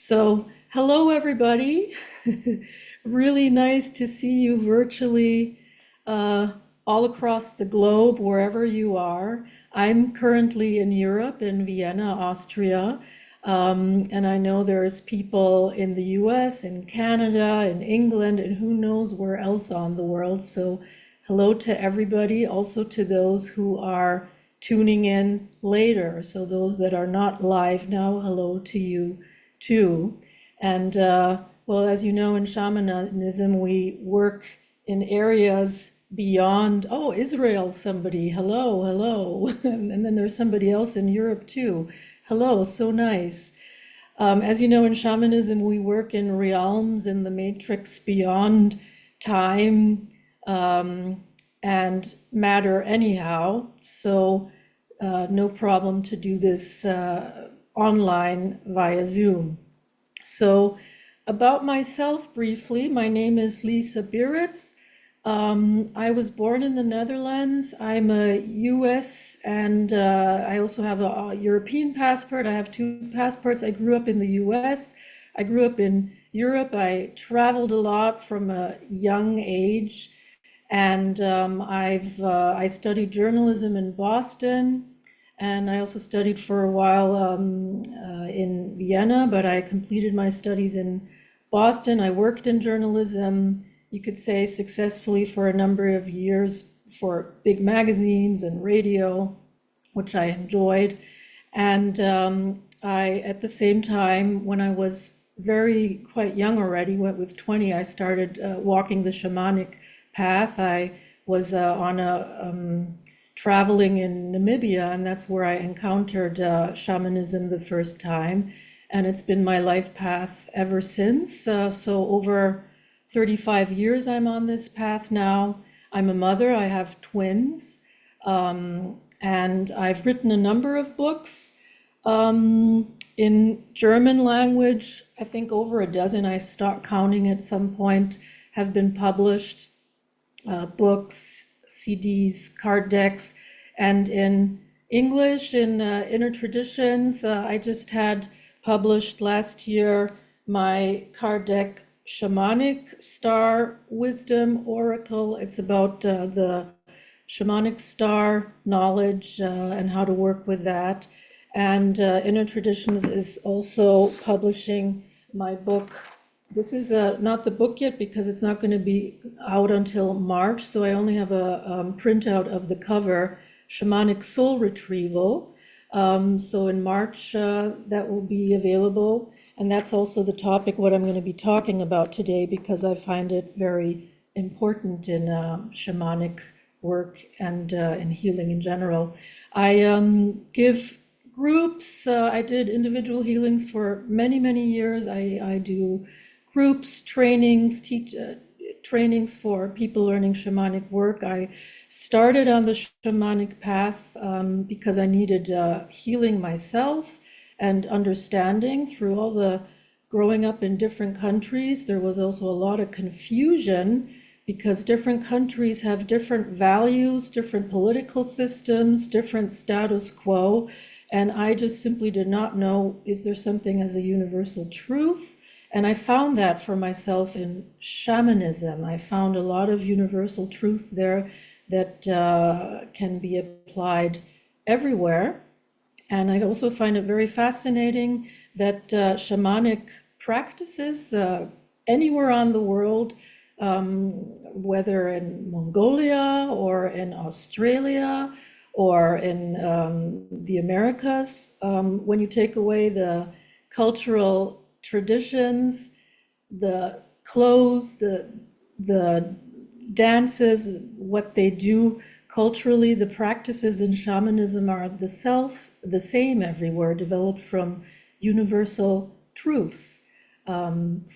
So, hello everybody. Really nice to see you virtually uh, all across the globe, wherever you are. I'm currently in Europe, in Vienna, Austria. And I know there's people in the US, in Canada, in England, and who knows where else on the world. So, hello to everybody, also to those who are tuning in later. So, those that are not live now, hello to you too. And well, as you know, in shamanism, we work in areas beyond, oh, Israel, somebody, hello, hello. And then there's somebody else in Europe too. Hello, so nice. As you know, in shamanism, we work in realms in the matrix beyond time and matter anyhow. So no problem to do this online via Zoom. So about myself briefly, my name is Lisa Biritz. I was born in the Netherlands. I'm a US and I also have a European passport. I have two passports. I grew up in the US. I grew up in Europe. I traveled a lot from a young age. And I studied journalism in Boston. And I also studied for a while in Vienna, but I completed my studies in Boston. I worked in journalism, you could say successfully for a number of years for big magazines and radio, which I enjoyed. And at the same time, when I was quite young already, with 20, I started walking the shamanic path. I was on a traveling in Namibia, and that's where I encountered shamanism the first time. And it's been my life path ever since. So over 35 years I'm on this path now. I'm a mother, I have twins, and I've written a number of books in German language. I think over a dozen, I stopped counting at some point, have been published, books, CDs, card decks, and in English, in Inner Traditions, I just had published last year my card deck, Shamanic Star Wisdom Oracle. It's about the shamanic star knowledge and how to work with that. And Inner Traditions is also publishing my book. This is not the book yet because it's not going to be out until March, so I only have a printout of the cover, Shamanic Soul Retrieval. So in March that will be available, and that's also the topic what I'm going to be talking about today because I find it very important in shamanic work and in healing in general. I give groups. I did individual healings for many, many years. I do groups, trainings, trainings for people learning shamanic work. I started on the shamanic path because I needed healing myself and understanding through all the growing up in different countries. There was also a lot of confusion because different countries have different values, different political systems, different status quo. And I just simply did not know, is there something as a universal truth? And I found that for myself in shamanism. I found a lot of universal truths there that can be applied everywhere. And I also find it very fascinating that shamanic practices anywhere on the world, whether in Mongolia or in Australia or in the Americas, when you take away the cultural traditions, the clothes, the dances, what they do culturally, the practices in shamanism are the same everywhere, developed from universal truths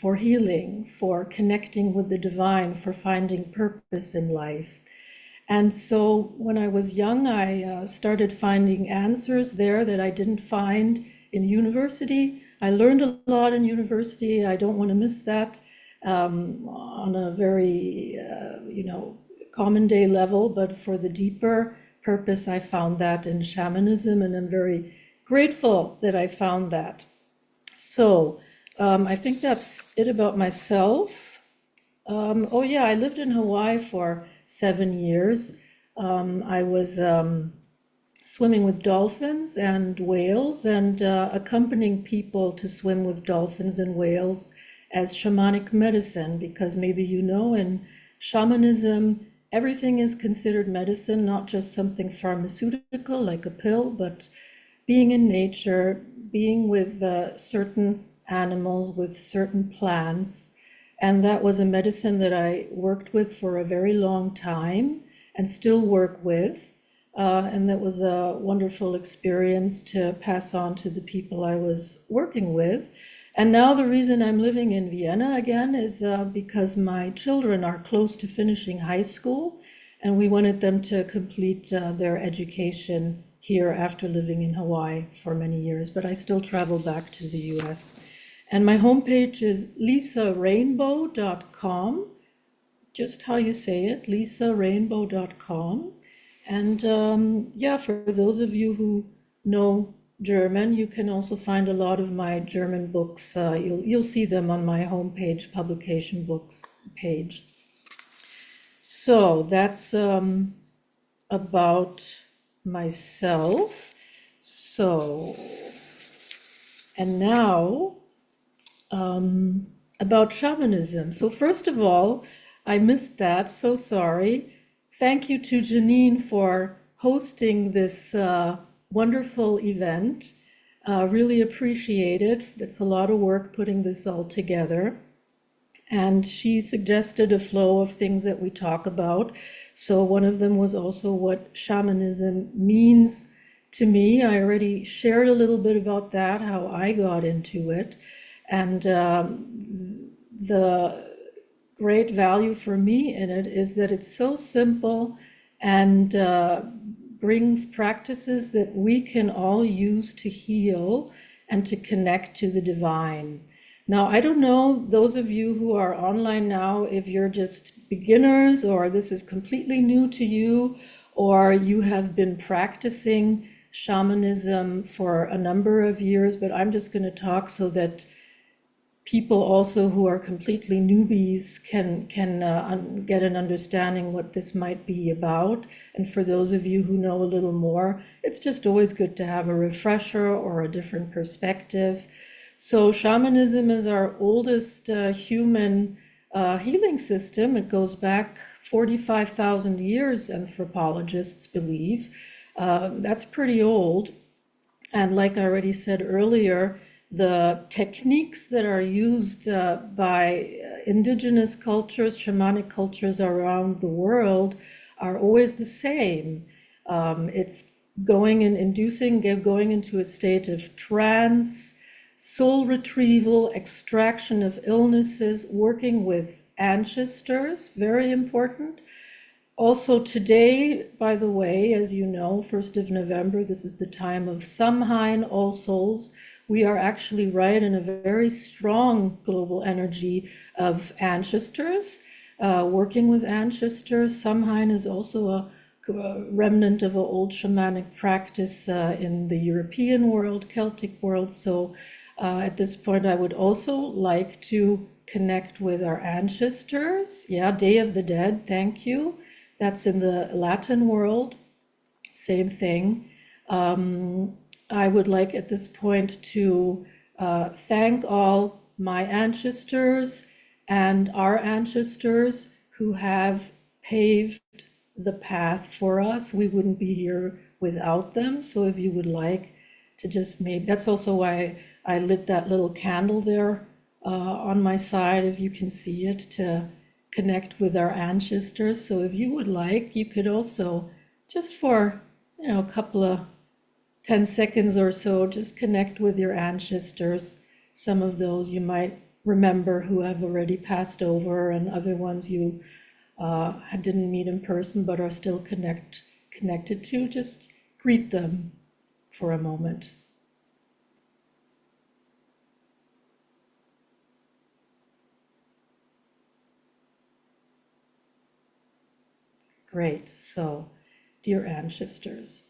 for healing, for connecting with the divine, for finding purpose in life. And so when I was young, I started finding answers there that I didn't find in university. I learned a lot in university. I don't want to miss that on a very, common day level, but for the deeper purpose, I found that in shamanism, and I'm very grateful that I found that. So I think that's it about myself. Oh yeah, I lived in Hawaii for 7 years. I was swimming with dolphins and whales and accompanying people to swim with dolphins and whales as shamanic medicine, because maybe you know, in shamanism, everything is considered medicine, not just something pharmaceutical like a pill, but being in nature, being with certain animals, with certain plants. And that was a medicine that I worked with for a very long time and still work with. And that was a wonderful experience to pass on to the people I was working with. And now the reason I'm living in Vienna again is because my children are close to finishing high school, and we wanted them to complete their education here after living in Hawaii for many years. But I still travel back to the US. And my homepage is lisarainbow.com, just how you say it, lisarainbow.com. And yeah, for those of you who know German, you can also find a lot of my German books. You'll see them on my homepage, publication books page. So that's about myself. So, and now about shamanism. So first of all, I missed that, so sorry. Thank you to Janine for hosting this wonderful event. Really appreciate it. It's a lot of work putting this all together. And she suggested a flow of things that we talk about. So one of them was also what shamanism means to me. I already shared a little bit about that, how I got into it. And the great value for me in it is that it's so simple and brings practices that we can all use to heal and to connect to the divine. Now, I don't know, those of you who are online now, if you're just beginners or this is completely new to you, or you have been practicing shamanism for a number of years, but I'm just going to talk so that people also who are completely newbies can get an understanding what this might be about. And for those of you who know a little more, it's just always good to have a refresher or a different perspective. So shamanism is our oldest human healing system. It goes back 45,000 years, anthropologists believe. That's pretty old. And like I already said earlier, the techniques that are used by indigenous cultures, shamanic cultures around the world are always the same. It's going into a state of trance, soul retrieval, extraction of illnesses, working with ancestors, very important. Also today, by the way, as you know, 1st of November, this is the time of Samhain, All Souls. We are actually right in a very strong global energy of ancestors, working with ancestors. Samhain is also a remnant of an old shamanic practice in the European world, Celtic world. So at this point, I would also like to connect with our ancestors. Yeah, Day of the Dead, thank you. That's in the Latin world, same thing. I would like at this point to thank all my ancestors and our ancestors who have paved the path for us. We wouldn't be here without them. So if you would like to just maybe, that's also why I lit that little candle there on my side, if you can see it, to connect with our ancestors. So if you would like, you could also, just for, a couple of 10 seconds or so, just connect with your ancestors. Some of those you might remember who have already passed over, and other ones you didn't meet in person but are still connected to. Just greet them for a moment. Great. So, dear ancestors.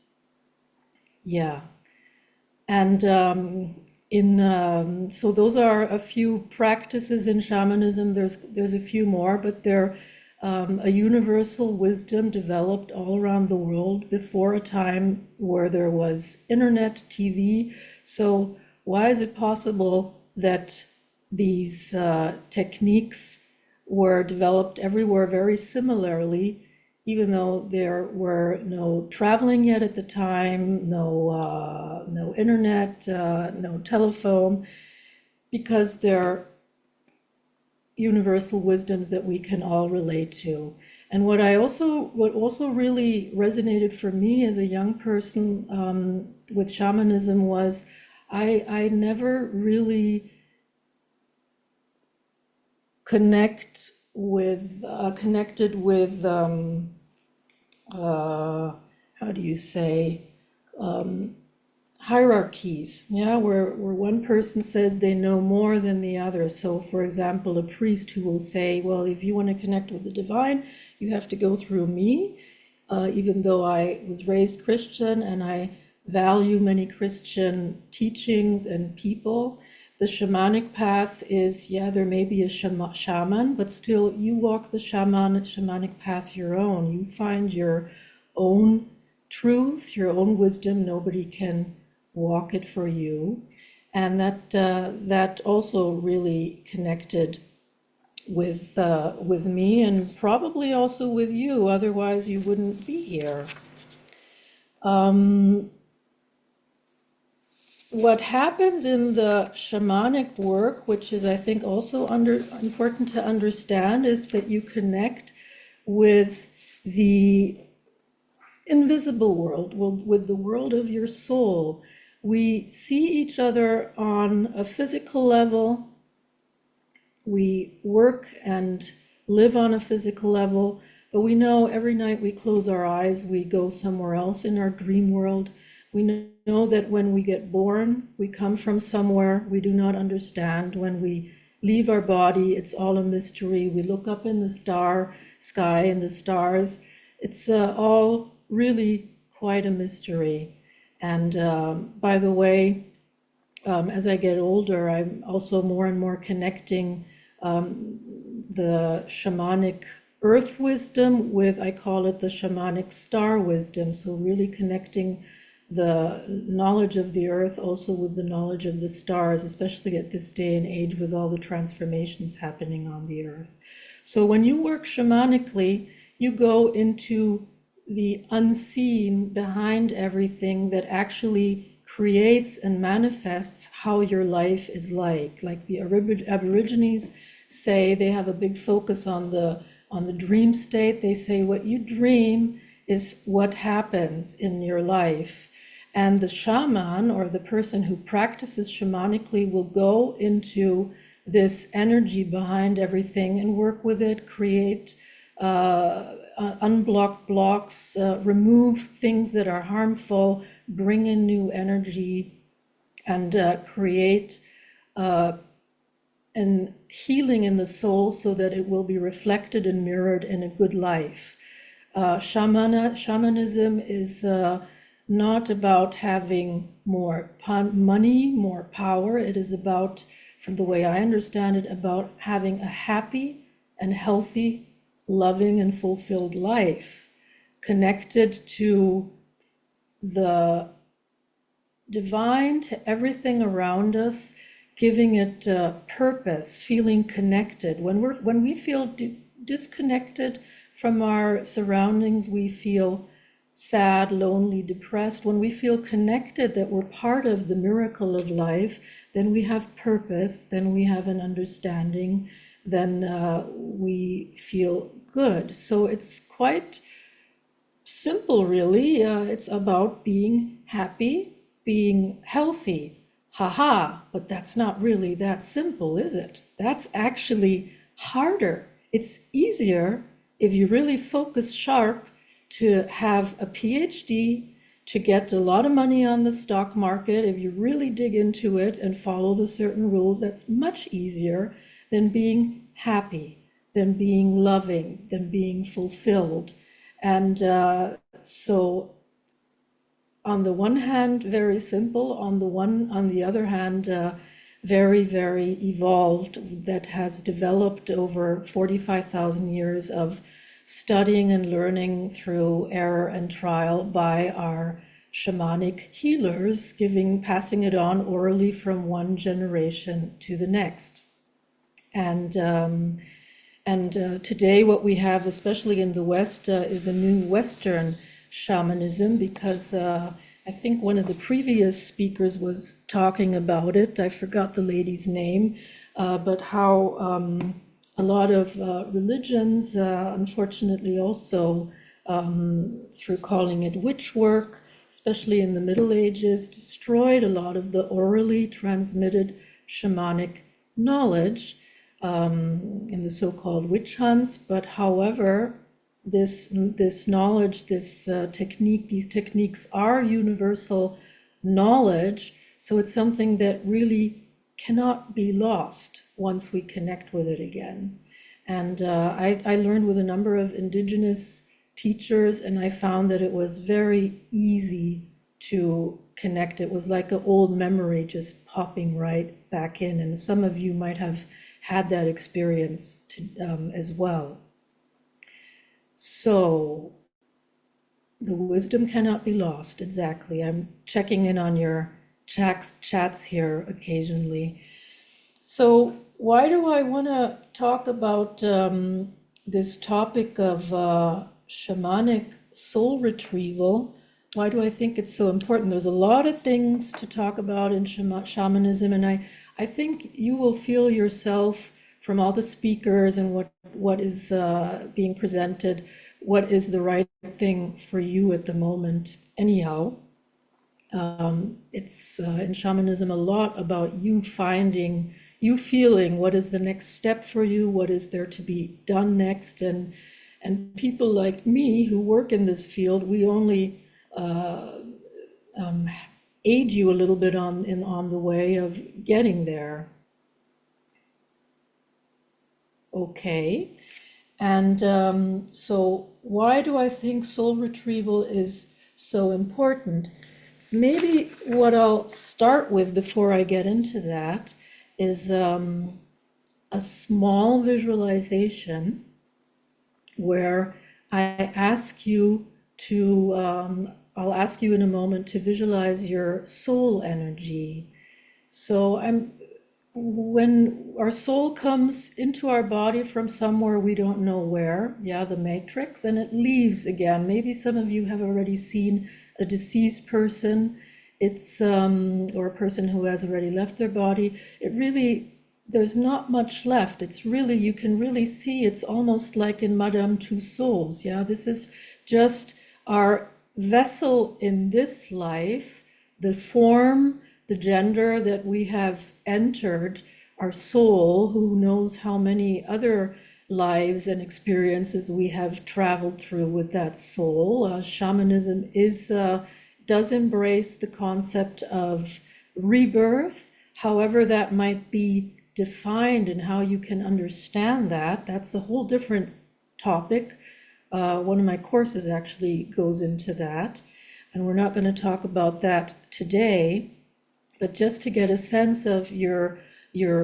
Yeah. And So those are a few practices in shamanism. There's a few more, but they're a universal wisdom developed all around the world before a time where there was internet, TV. So why is it possible that these techniques were developed everywhere very similarly, even though there were no traveling yet at the time, no internet, no telephone, because they're universal wisdoms that we can all relate to. And what also really resonated for me as a young person with shamanism was I never really connected with how do you say, hierarchies, yeah, where one person says they know more than the other. So for example, a priest who will say, well, if you want to connect with the divine, you have to go through me, even though I was raised Christian and I value many Christian teachings and people. The shamanic path is, yeah, there may be a shaman, but still you walk the shamanic path your own. You find your own truth, your own wisdom. Nobody can walk it for you. And that also really connected with me, and probably also with you. Otherwise, you wouldn't be here. What happens in the shamanic work, which is, I think, also important to understand, is that you connect with the invisible world, with the world of your soul. We see each other on a physical level. We work and live on a physical level, but we know every night we close our eyes, we go somewhere else in our dream world. We know that when we get born, we come from somewhere we do not understand. When we leave our body, it's all a mystery. We look up in the sky and the stars. It's all really quite a mystery. And by the way, as I get older, I'm also more and more connecting the shamanic earth wisdom with, I call it the shamanic star wisdom. So really connecting the knowledge of the earth also with the knowledge of the stars, especially at this day and age with all the transformations happening on the earth. So when you work shamanically, you go into the unseen behind everything that actually creates and manifests how your life is like. Like the Aborigines say, they have a big focus on the dream state. They say what you dream is what happens in your life. And the shaman, or the person who practices shamanically, will go into this energy behind everything and work with it, create unblock blocks, remove things that are harmful, bring in new energy, and create an healing in the soul so that it will be reflected and mirrored in a good life. Shamanism is not about having more money, more power. It is about, from the way I understand it, about having a happy and healthy, loving and fulfilled life, connected to the divine, to everything around us, giving it purpose, feeling connected. When we feel disconnected from our surroundings, we feel sad, lonely, depressed. When we feel connected, that we're part of the miracle of life, then we have purpose, then we have an understanding, then we feel good. So it's quite simple, really. It's about being happy, being healthy. Haha, but that's not really that simple, is it? That's actually harder. It's easier if you really focus sharp to have a PhD, to get a lot of money on the stock market. If you really dig into it and follow the certain rules, that's much easier than being happy, than being loving, than being fulfilled. And so on the one hand, very simple, on the other hand, very, very evolved, that has developed over 45,000 years of studying and learning through error and trial by our shamanic healers, passing it on orally from one generation to the next. And today what we have, especially in the West, is a new Western shamanism, because I think one of the previous speakers was talking about it. I forgot the lady's name, but how a lot of religions, unfortunately also through calling it witch work, especially in the Middle Ages, destroyed a lot of the orally transmitted shamanic knowledge in the so-called witch hunts. But however, this knowledge, these techniques are universal knowledge, so it's something that really cannot be lost once we connect with it again. And I learned with a number of indigenous teachers, and I found that it was very easy to connect. It was like an old memory just popping right back in, and some of you might have had that experience as well. So the wisdom cannot be lost, exactly. I'm checking in on your chats here occasionally. So why do I want to talk about this topic of shamanic soul retrieval? Why do I think it's so important? There's a lot of things to talk about in shamanism, and I think you will feel yourself from all the speakers and what is being presented, what is the right thing for you at the moment. Anyhow, it's in shamanism a lot about you feeling what is the next step for you, what is there to be done next, and people like me who work in this field, we only aid you a little bit on the way of getting there. Okay, and so why do I think soul retrieval is so important? Maybe what I'll start with before I get into that is a small visualization where I ask you to, I'll ask you in a moment to visualize your soul energy. So when our soul comes into our body from somewhere we don't know where, the matrix, and it leaves again. Maybe some of you have already seen a deceased person. It's or a person who has already left their body. It really, there's not much left. It's really, you can really see, it's almost like in Madame Tussauds. This is just our vessel in this life, the form, the gender that we have entered, our soul, who knows how many other lives and experiences we have traveled through with that soul. Shamanism does embrace the concept of rebirth, however that might be defined and how you can understand that. That's a whole different topic. One of my courses actually goes into that, and we're not going to talk about that today. But just to get a sense of your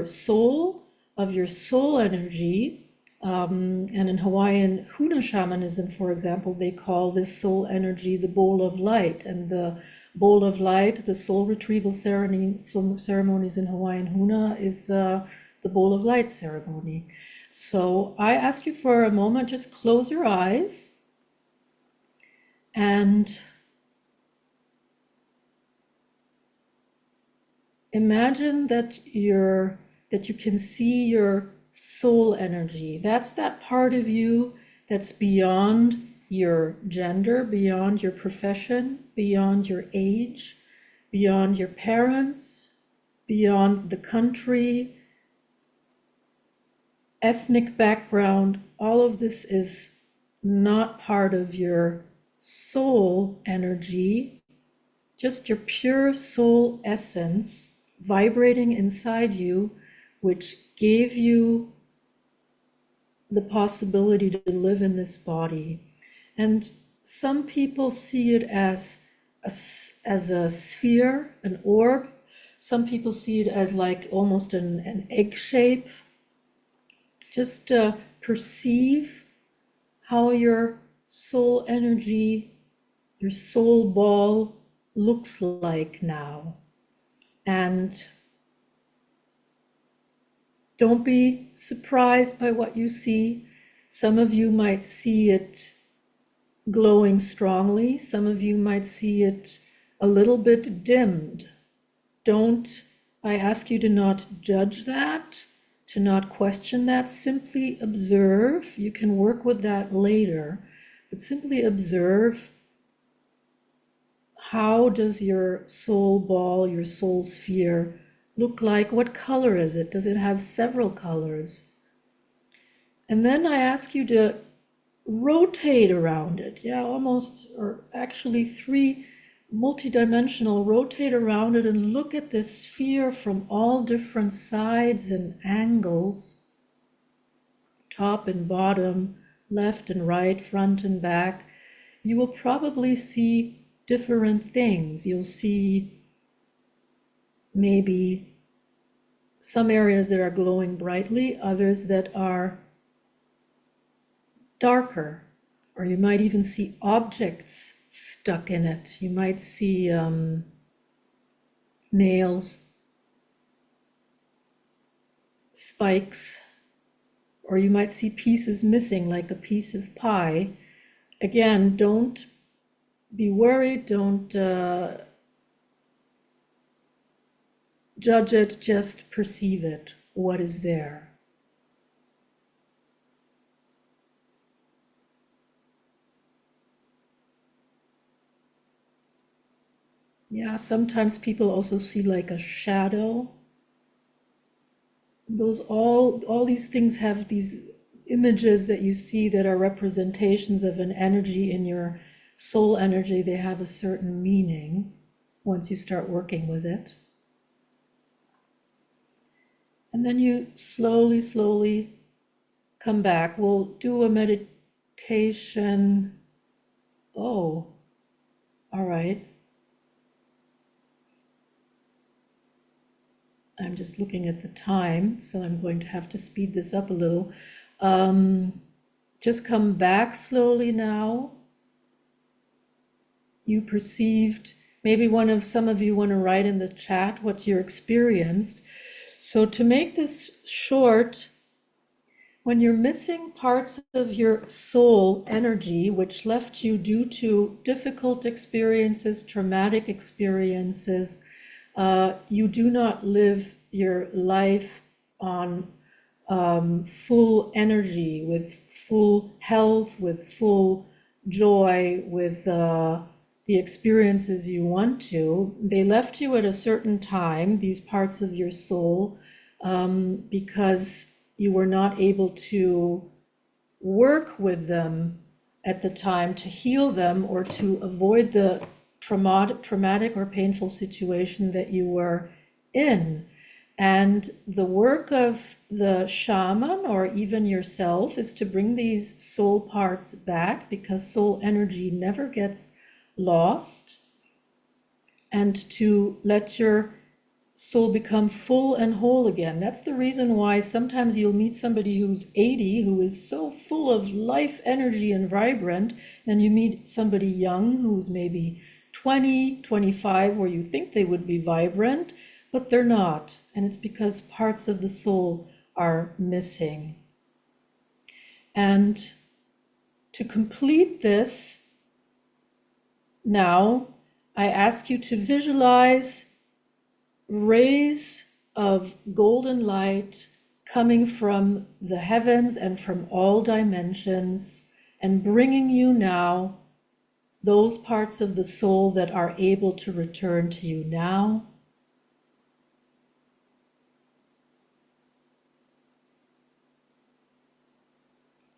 soul, of your soul energy, and in Hawaiian Huna shamanism, for example, they call this soul energy the bowl of light. And the bowl of light, the soul retrieval ceremonies in Hawaiian Huna is the bowl of light ceremony. So I ask you for a moment, just close your eyes and imagine that you can see your soul energy. That's that part of you that's beyond your gender, beyond your profession, beyond your age, beyond your parents, beyond the country, ethnic background. All of this is not part of your soul energy, just your pure soul essence vibrating inside you, which gave you the possibility to live in this body. And some people see it as as a sphere, an orb. Some people see it as like almost an egg shape. Just perceive how your soul energy, your soul ball looks like now. And don't be surprised by what you see. Some of you might see it glowing strongly. Some of you might see it a little bit dimmed. I ask you to not judge that, to not question that. Simply observe. You can work with that later, but simply observe. How does your soul ball, your soul sphere look like? What color is it? Does it have several colors? And then I ask you to rotate around it. Yeah, almost, or actually three multidimensional, rotate around it and look at this sphere from all different sides and angles, top and bottom, left and right, front and back. You will probably see different things. You'll see maybe some areas that are glowing brightly, others that are darker, or you might even see objects stuck in it. You might see nails, spikes, or you might see pieces missing, like a piece of pie. Again, don't be worried, don't judge it, just perceive it, what is there. Yeah, sometimes people also see like a shadow. All these things have these images that you see that are representations of an energy in your soul energy. They have a certain meaning once you start working with it. And then you slowly come back. We'll do a meditation. Oh, all right. I'm just looking at the time, so I'm going to have to speed this up a little. Just come back slowly now. You perceived, maybe some of you want to write in the chat what you experienced. So to make this short, when you're missing parts of your soul energy, which left you due to difficult experiences, traumatic experiences, you do not live your life on full energy, with full health, with full joy, with the experiences you want to. They left you at a certain time, these parts of your soul, because you were not able to work with them at the time to heal them or to avoid the traumatic or painful situation that you were in. And the work of the shaman or even yourself is to bring these soul parts back, because soul energy never gets lost, and to let your soul become full and whole again. That's the reason why sometimes you'll meet somebody who's 80, who is so full of life energy and vibrant, and you meet somebody young who's maybe 20, 25, where you think they would be vibrant, but they're not. And it's because parts of the soul are missing. And to complete this, now I ask you to visualize rays of golden light coming from the heavens and from all dimensions, and bringing you now those parts of the soul that are able to return to you now.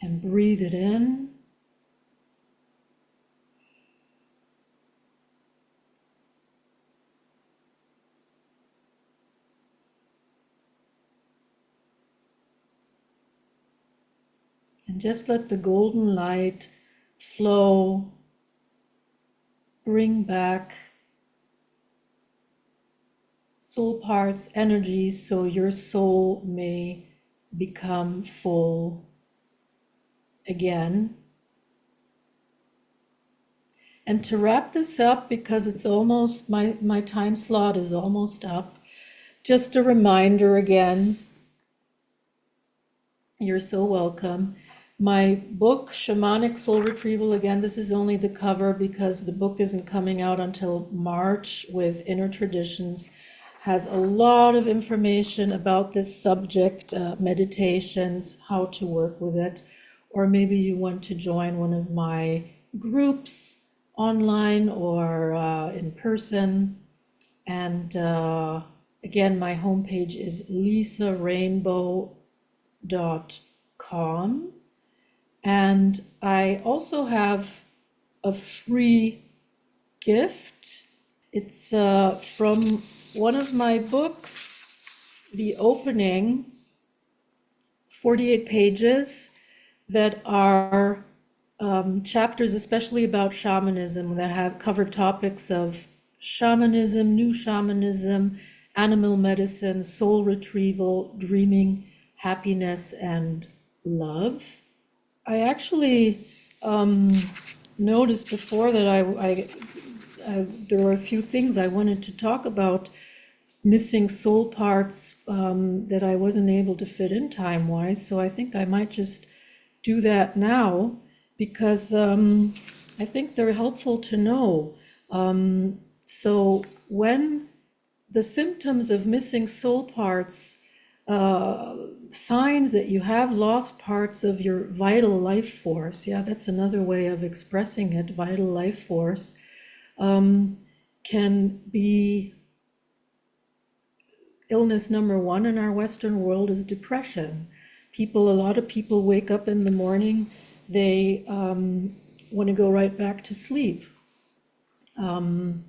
And breathe it in. And just let the golden light flow bring back soul parts, energies, so your soul may become full again. And to wrap this up, because it's almost, my time slot is almost up, just a reminder again, you're so welcome. My book, Shamanic Soul Retrieval, again, this is only the cover because the book isn't coming out until March, with Inner Traditions, has a lot of information about this subject, meditations, how to work with it. Or maybe you want to join one of my groups online or in person. And again, my homepage is lisarainbow.com. And I also have a free gift. It's from one of my books, the opening, 48 pages that are chapters especially about shamanism that have covered topics of shamanism, new shamanism, animal medicine, soul retrieval, dreaming, happiness, and love. I actually noticed before that there were a few things I wanted to talk about, missing soul parts that I wasn't able to fit in time-wise. So I think I might just do that now, because I think they're helpful to know. So when the symptoms of missing soul parts, signs that you have lost parts of your vital life force, yeah, that's another way of expressing it, vital life force, can be illness number one in our Western world is depression. A lot of people wake up in the morning, they want to go right back to sleep. Well,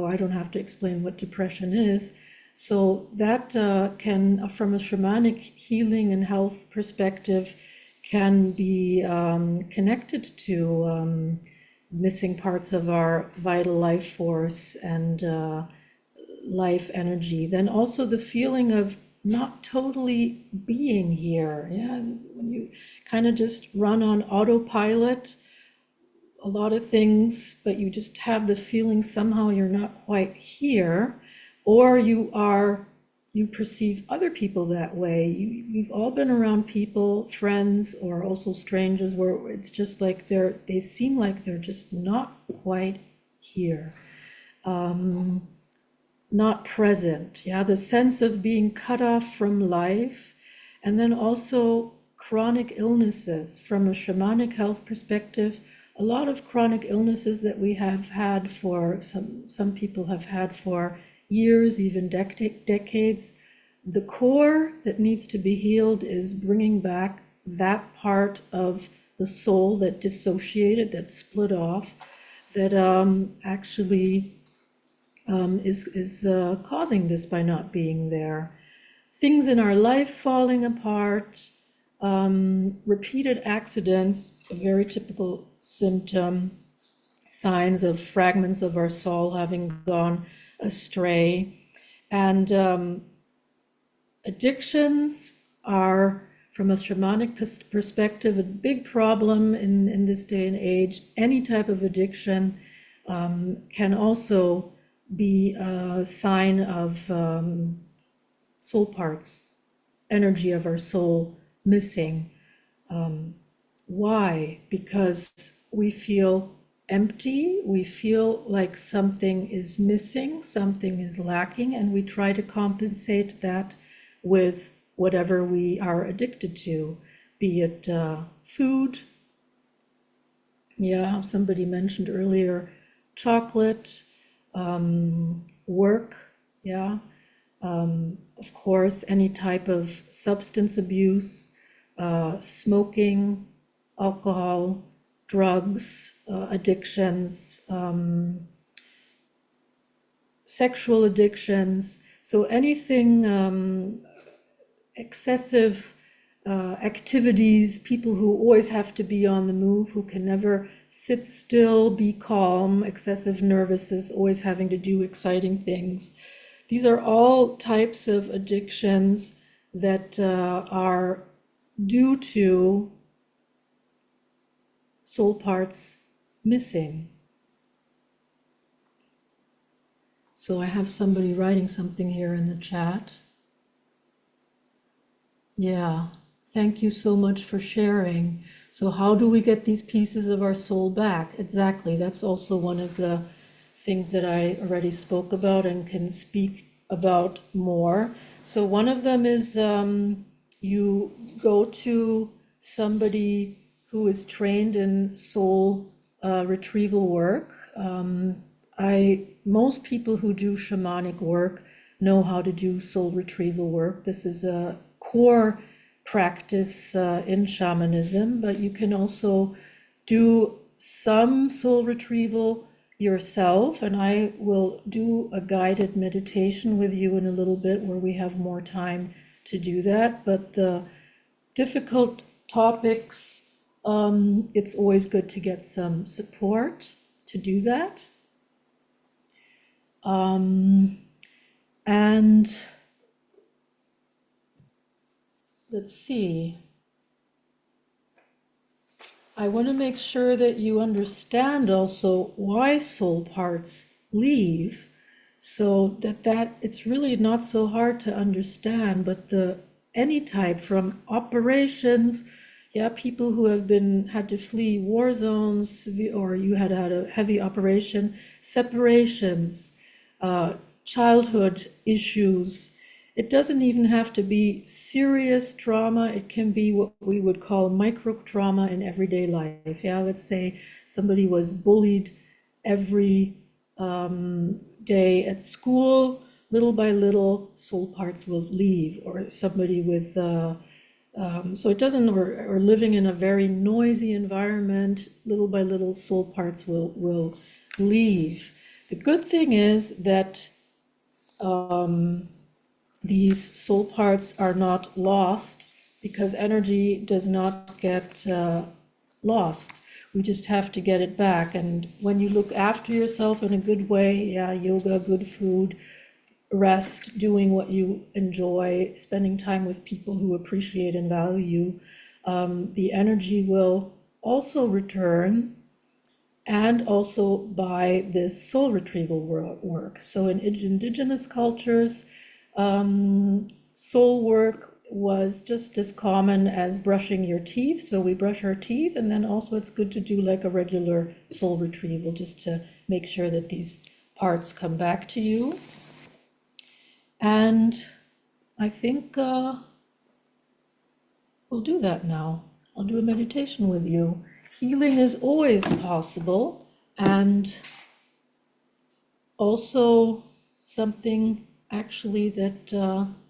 I don't have to explain what depression is. So that can, from a shamanic healing and health perspective, can be connected to missing parts of our vital life force and life energy. Then also the feeling of not totally being here. Yeah, when you kind of just run on autopilot, a lot of things, but you just have the feeling somehow you're not quite here, or you perceive other people that way. We've all been around people, friends, or also strangers, where it's just like they seem like they're just not quite here. Not present, yeah, the sense of being cut off from life. And then also chronic illnesses. From a shamanic health perspective, a lot of chronic illnesses that we have had for, some people have had for years, even decades. The core that needs to be healed is bringing back that part of the soul that dissociated, that split off, that actually is causing this by not being there. Things in our life falling apart, repeated accidents, a very typical symptom, signs of fragments of our soul having gone astray. And addictions are, from a shamanic perspective, a big problem in this day and age. Any type of addiction can also be a sign of soul parts, energy of our soul missing. Why? Because we feel empty, we feel like something is missing, something is lacking, and we try to compensate that with whatever we are addicted to, be it food. Yeah, somebody mentioned earlier chocolate, work, yeah. Of course, any type of substance abuse, smoking, alcohol, drugs, addictions, sexual addictions. So anything excessive activities, people who always have to be on the move, who can never sit still, be calm, excessive nervousness, always having to do exciting things. These are all types of addictions that are due to soul parts missing. So I have somebody writing something here in the chat. Yeah, thank you so much for sharing. So how do we get these pieces of our soul back? Exactly, that's also one of the things that I already spoke about and can speak about more. So one of them is you go to somebody who is trained in soul retrieval work. Most people who do shamanic work know how to do soul retrieval work. This is a core practice in shamanism, but you can also do some soul retrieval yourself, and I will do a guided meditation with you in a little bit where we have more time to do that. But the difficult topics, it's always good to get some support to do that. And let's see. I want to make sure that you understand also why soul parts leave, so that it's really not so hard to understand. But any type from operations, people who have had to flee war zones, or you had a heavy operation, separations, childhood issues. It doesn't even have to be serious trauma. It can be what we would call micro trauma in everyday life. Let's say somebody was bullied every day at school. Little by little, soul parts will leave. Or somebody with, so it doesn't, or living in a very noisy environment, little by little, soul parts will leave. The good thing is that these soul parts are not lost, because energy does not get lost. We just have to get it back. And when you look after yourself in a good way, yoga, good food, rest, doing what you enjoy, spending time with people who appreciate and value you, the energy will also return, and also by this soul retrieval work. So in indigenous cultures, soul work was just as common as brushing your teeth. So we brush our teeth, and then also it's good to do like a regular soul retrieval, just to make sure that these parts come back to you. And I think we'll do that now. I'll do a meditation with you. Healing is always possible, and also something actually that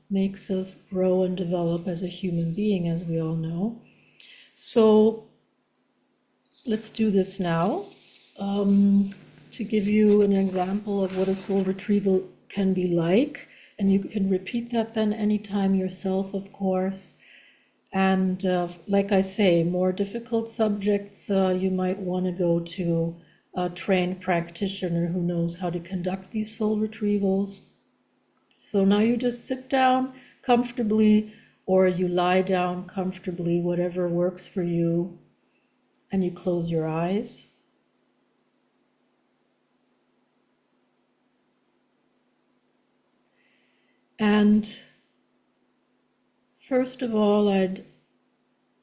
makes us grow and develop as a human being, as we all know. So let's do this now. To give you an example of what a soul retrieval can be like, and you can repeat that then anytime yourself, of course. And like I say, more difficult subjects, you might want to go to a trained practitioner who knows how to conduct these soul retrievals. So now you just sit down comfortably, or you lie down comfortably, whatever works for you, and you close your eyes. And first of all, I'd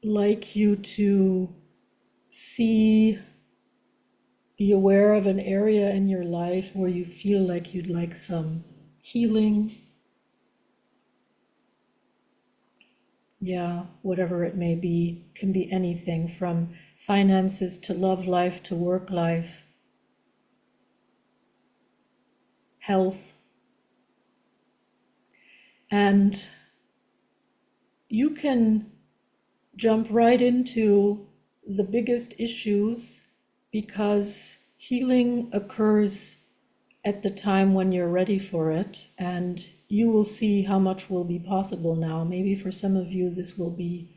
like you to be aware of an area in your life where you feel like you'd like some healing. Whatever it may be, can be anything from finances to love life to work life, health. And you can jump right into the biggest issues, because healing occurs at the time when you're ready for it, and you will see how much will be possible now. Maybe for some of you this will be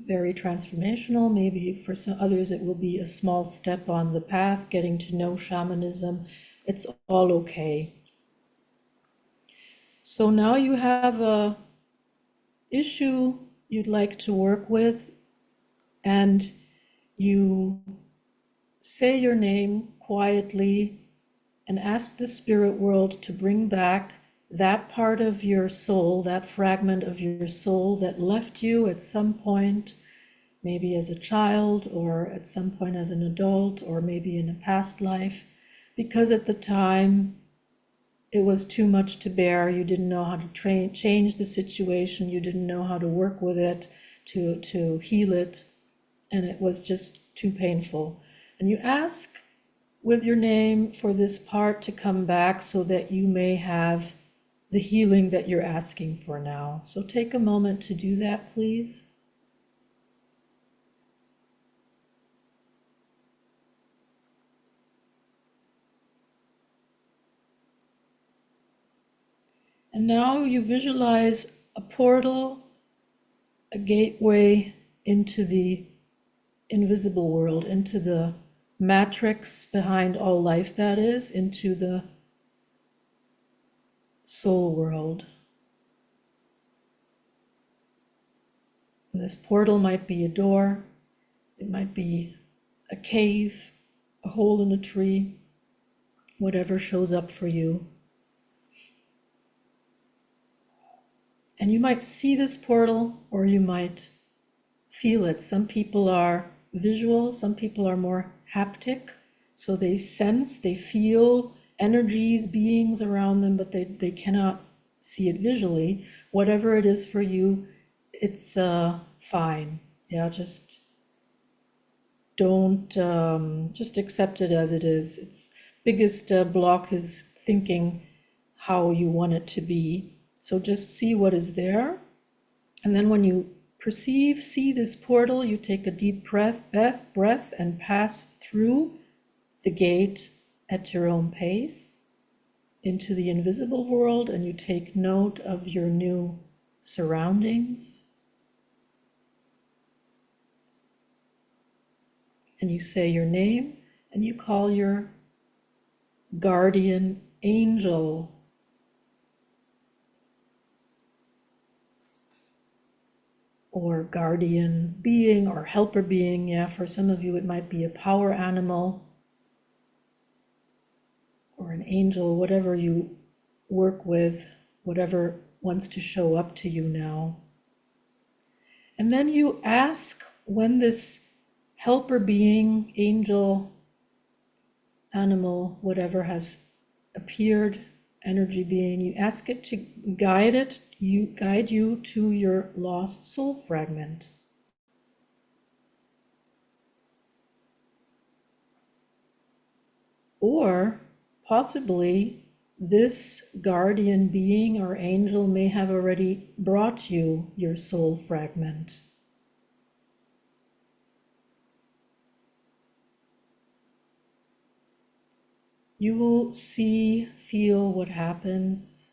very transformational. Maybe for some others it will be a small step on the path, getting to know shamanism. It's all okay. So now you have a issue you'd like to work with, and you say your name quietly and ask the spirit world to bring back that part of your soul, that fragment of your soul that left you at some point, maybe as a child or at some point as an adult, or maybe in a past life, because at the time it was too much to bear. You didn't know how to change the situation. You didn't know how to work with it, to heal it, and it was just too painful. And you ask with your name for this part to come back so that you may have the healing that you're asking for now. So take a moment to do that, please. And now you visualize a portal, a gateway into the invisible world, into the matrix behind all life, that is, into the soul world. And this portal might be a door, it might be a cave, a hole in a tree, whatever shows up for you. And you might see this portal, or you might feel it. Some people are visual, some people are more haptic, so they sense, they feel energies, beings around them, but they cannot see it visually. Whatever it is for you, it's fine. Yeah, just don't, just accept it as it is. Its biggest block is thinking how you want it to be. So just see what is there. And then when you see this portal, you take a deep breath and pass through the gate at your own pace into the invisible world, and you take note of your new surroundings. And you say your name, and you call your guardian angel, or guardian being, or helper being. Yeah, for some of you it might be a power animal or an angel, whatever you work with, whatever wants to show up to you now. And then you ask, when this helper being, angel, animal, whatever has appeared, energy being, you ask it to guide you to your lost soul fragment. Or possibly this guardian being or angel may have already brought you your soul fragment. You will see, feel what happens.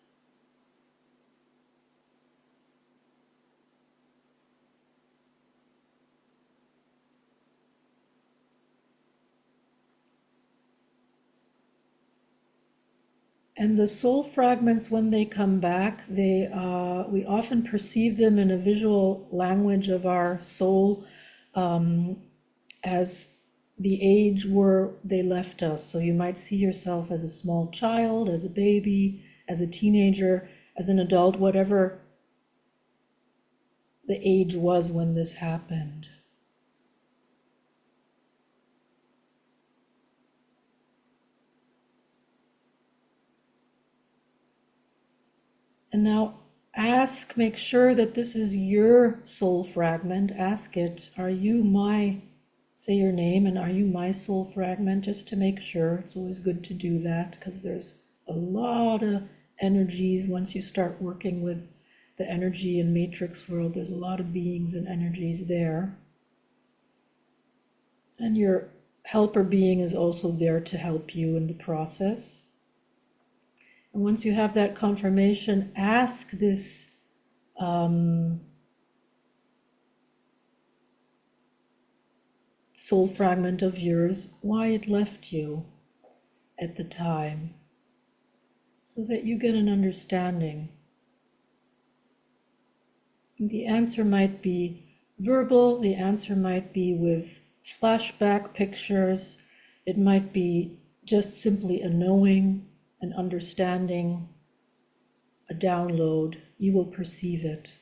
And the soul fragments, when they come back, we often perceive them in a visual language of our soul as the age where they left us. So you might see yourself as a small child, as a baby, as a teenager, as an adult, whatever the age was when this happened. And now make sure that this is your soul fragment. Ask it, say your name, and are you my soul fragment? Just to make sure. It's always good to do that, because there's a lot of energies. Once you start working with the energy and matrix world, there's a lot of beings and energies there. And your helper being is also there to help you in the process. And once you have that confirmation, ask this soul fragment of yours why it left you at the time, so that you get an understanding. The answer might be verbal, the answer might be with flashback pictures, it might be just simply a knowing, an understanding, a download. You will perceive it.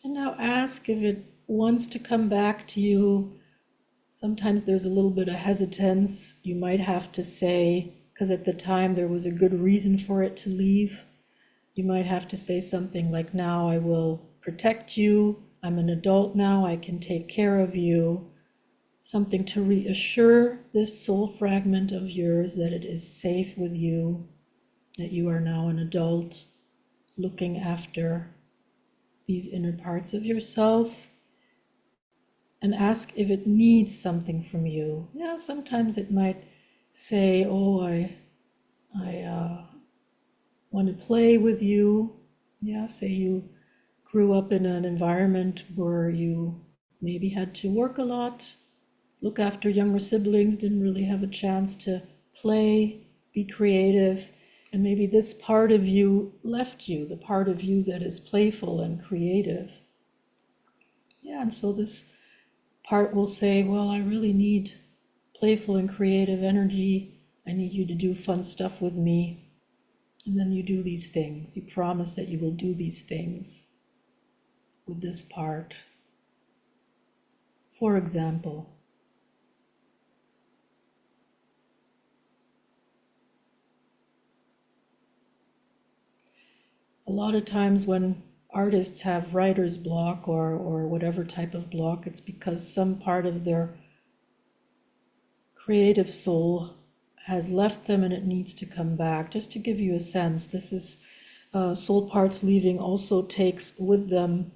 And now ask if it wants to come back to you. Sometimes there's a little bit of hesitance. You might have to say, because at the time there was a good reason for it to leave. You might have to say something like, now I will protect you. I'm an adult now. I can take care of you. Something to reassure this soul fragment of yours that it is safe with you, that you are now an adult looking after these inner parts of yourself. And ask if it needs something from you. Yeah, sometimes it might say, oh, I want to play with you. Yeah, say you grew up in an environment where you maybe had to work a lot, look after younger siblings, didn't really have a chance to play, be creative, and maybe this part of you left you, the part of you that is playful and creative. Yeah, and so this part will say, well, I really need playful and creative energy. I need you to do fun stuff with me. And then you do these things. You promise that you will do these things with this part. For example, a lot of times when artists have writer's block or whatever type of block, it's because some part of their creative soul has left them and it needs to come back. Just to give you a sense, this is soul parts leaving also takes with them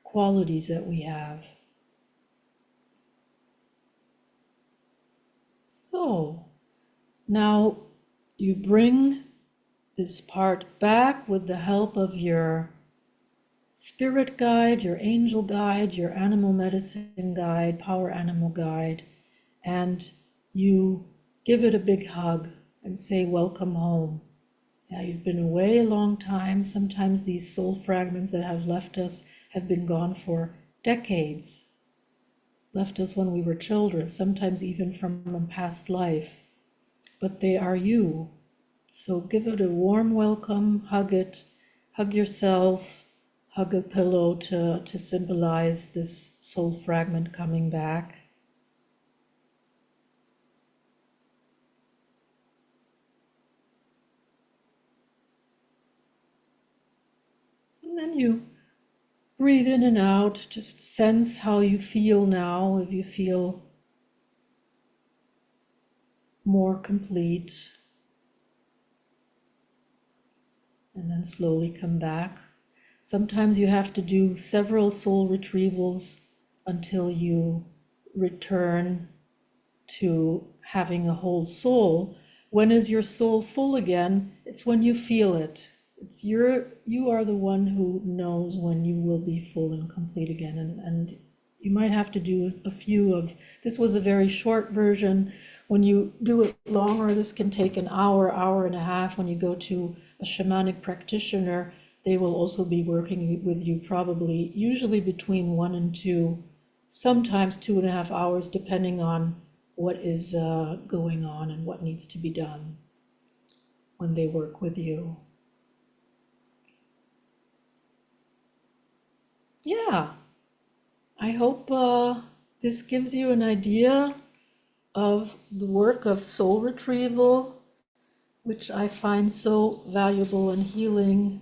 qualities that we have. So now you bring this part back with the help of your spirit guide, your angel guide, your animal medicine guide, power animal guide, and you give it a big hug and say, welcome home. Yeah, you've been away a long time. Sometimes these soul fragments that have left us have been gone for decades, left us when we were children, sometimes even from a past life, but they are you. So give it a warm welcome, hug it, hug yourself, hug a pillow to symbolize this soul fragment coming back. And then you breathe in and out, just sense how you feel now, if you feel more complete. And then slowly come back. Sometimes you have to do several soul retrievals until you return to having a whole soul. When is your soul full again? It's when you feel it. You are the one who knows when you will be full and complete again. And you might have to do a few of, this was a very short version. When you do it longer, this can take an hour, hour and a half. When you go to a shamanic practitioner, they will also be working with you probably, usually between 1 and 2, sometimes 2.5 hours, depending on what is going on and what needs to be done when they work with you. Yeah, I hope this gives you an idea of the work of soul retrieval, which I find so valuable and healing.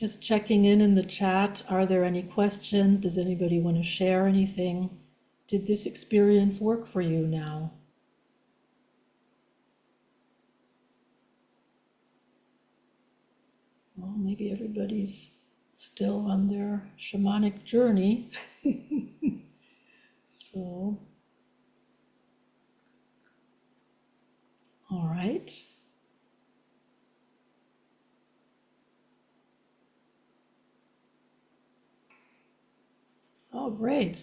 Just checking in the chat. Are there any questions? Does anybody want to share anything? Did this experience work for you now? Well, maybe everybody's still on their shamanic journey. So, all right. Oh, great.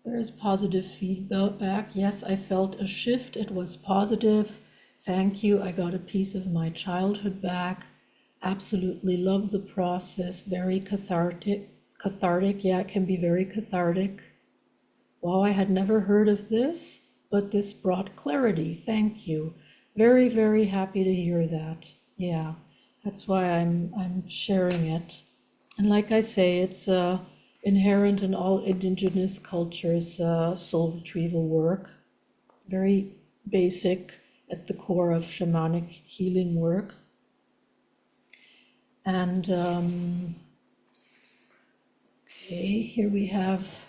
There's positive feedback. Yes, I felt a shift. It was positive. Thank you. I got a piece of my childhood back. Absolutely love the process. Very cathartic. Yeah, it can be very cathartic. Wow, I had never heard of this, but this brought clarity. Thank you. Very, very happy to hear that. Yeah, that's why I'm sharing it. And like I say, it's inherent in all indigenous cultures, soul retrieval work. Very basic at the core of shamanic healing work. And okay, here we have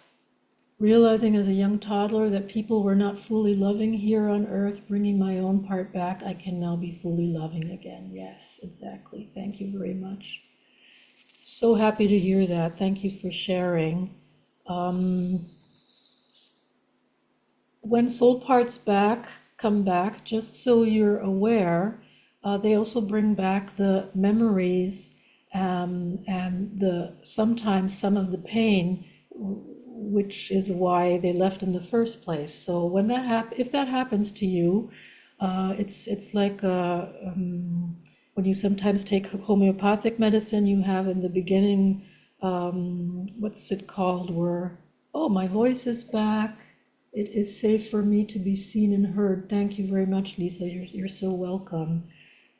realizing as a young toddler that people were not fully loving here on earth, bringing my own part back, I can now be fully loving again. Yes, exactly. Thank you very much. So happy to hear that. Thank you for sharing. When soul parts come back, just so you're aware, they also bring back the memories and sometimes some of the pain, which is why they left in the first place. So when if that happens to you, it's like when you sometimes take homeopathic medicine, you have in the beginning, what's it called, where, oh, my voice is back. It is safe for me to be seen and heard. Thank you very much, Lisa. You're so welcome.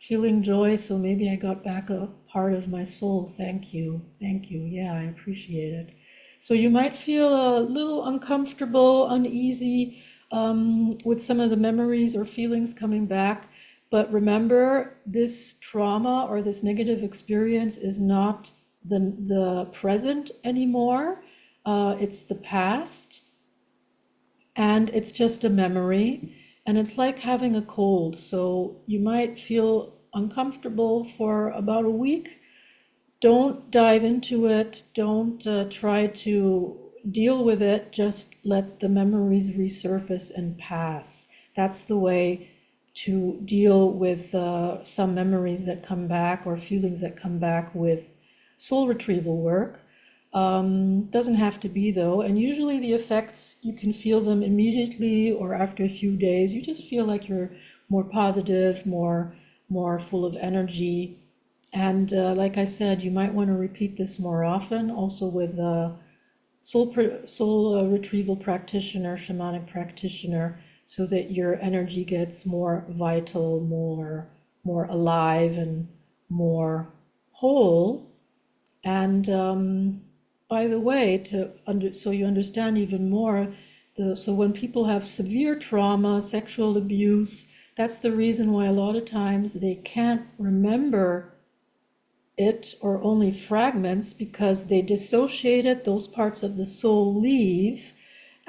Feeling joy, so maybe I got back a part of my soul. Thank you. Thank you. Yeah, I appreciate it. So you might feel a little uncomfortable, uneasy with some of the memories or feelings coming back. But remember, this trauma or this negative experience is not the present anymore. It's the past. And it's just a memory. And it's like having a cold. So you might feel uncomfortable for about a week. Don't dive into it. Don't try to deal with it. Just let the memories resurface and pass. That's the way to deal with some memories that come back or feelings that come back with soul retrieval work. Doesn't have to be though. And usually the effects, you can feel them immediately or after a few days. You just feel like you're more positive, more full of energy. And like I said, you might want to repeat this more often, also with a soul retrieval practitioner, shamanic practitioner, so that your energy gets more vital, more alive, and more whole. And by the way, so you understand even more, so when people have severe trauma, sexual abuse, that's the reason why a lot of times they can't remember it or only fragments, because they dissociate it, those parts of the soul leave,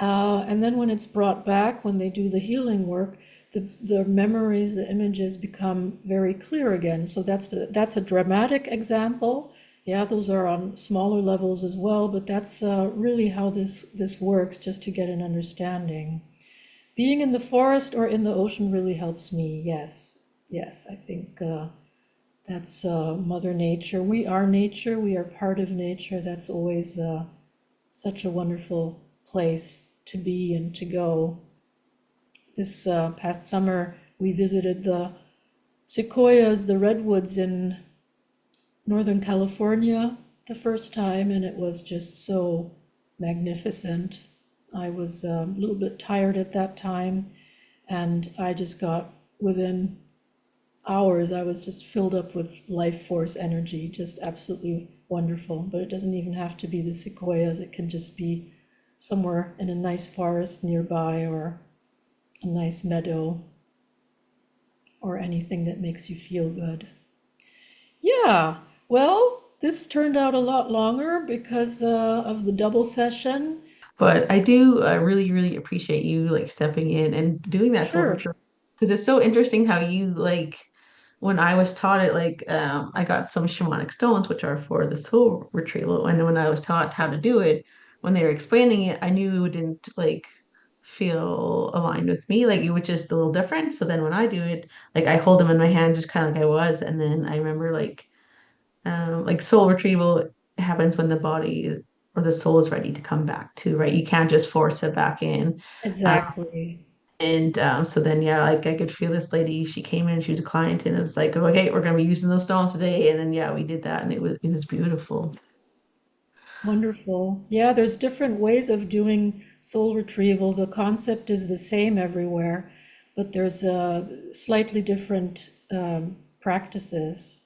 and then when it's brought back, when they do the healing work, the memories, the images become very clear again. So that's a dramatic example. Yeah, those are on smaller levels as well, but that's really how this works, just to get an understanding. Being in the forest or in the ocean really helps me. Yes, I think that's Mother Nature. We are nature. We are part of nature. That's always such a wonderful place to be and to go. This past summer, we visited the sequoias, the redwoods in Northern California the first time, and it was just so magnificent. I was a little bit tired at that time, and I just got, within hours, I was just filled up with life force energy, just absolutely wonderful. But it doesn't even have to be the sequoias. It can just be somewhere in a nice forest nearby, or a nice meadow, or anything that makes you feel good. Yeah, Well, this turned out a lot longer because of the double session. But I do really, really appreciate you like stepping in and doing that soul Sure. retrieval because it's so interesting how you like when I was taught it, like I got some shamanic stones, which are for the soul retrieval, and when I was taught how to do it, when they were explaining it, I knew it didn't like feel aligned with me, like it was just a little different. So then when I do it, like I hold them in my hand just kind of like I was, and then I remember like soul retrieval happens when the body or the soul is ready to come back to, right? You can't just force it back in. Um, Exactly. and so then, yeah, like I could feel this lady, she came in, she was a client, and it was like, okay, we're going to be using those stones today. And then, yeah, we did that, and it was beautiful. Wonderful. Yeah, there's different ways of doing soul retrieval. The concept is the same everywhere, but there's slightly different practices.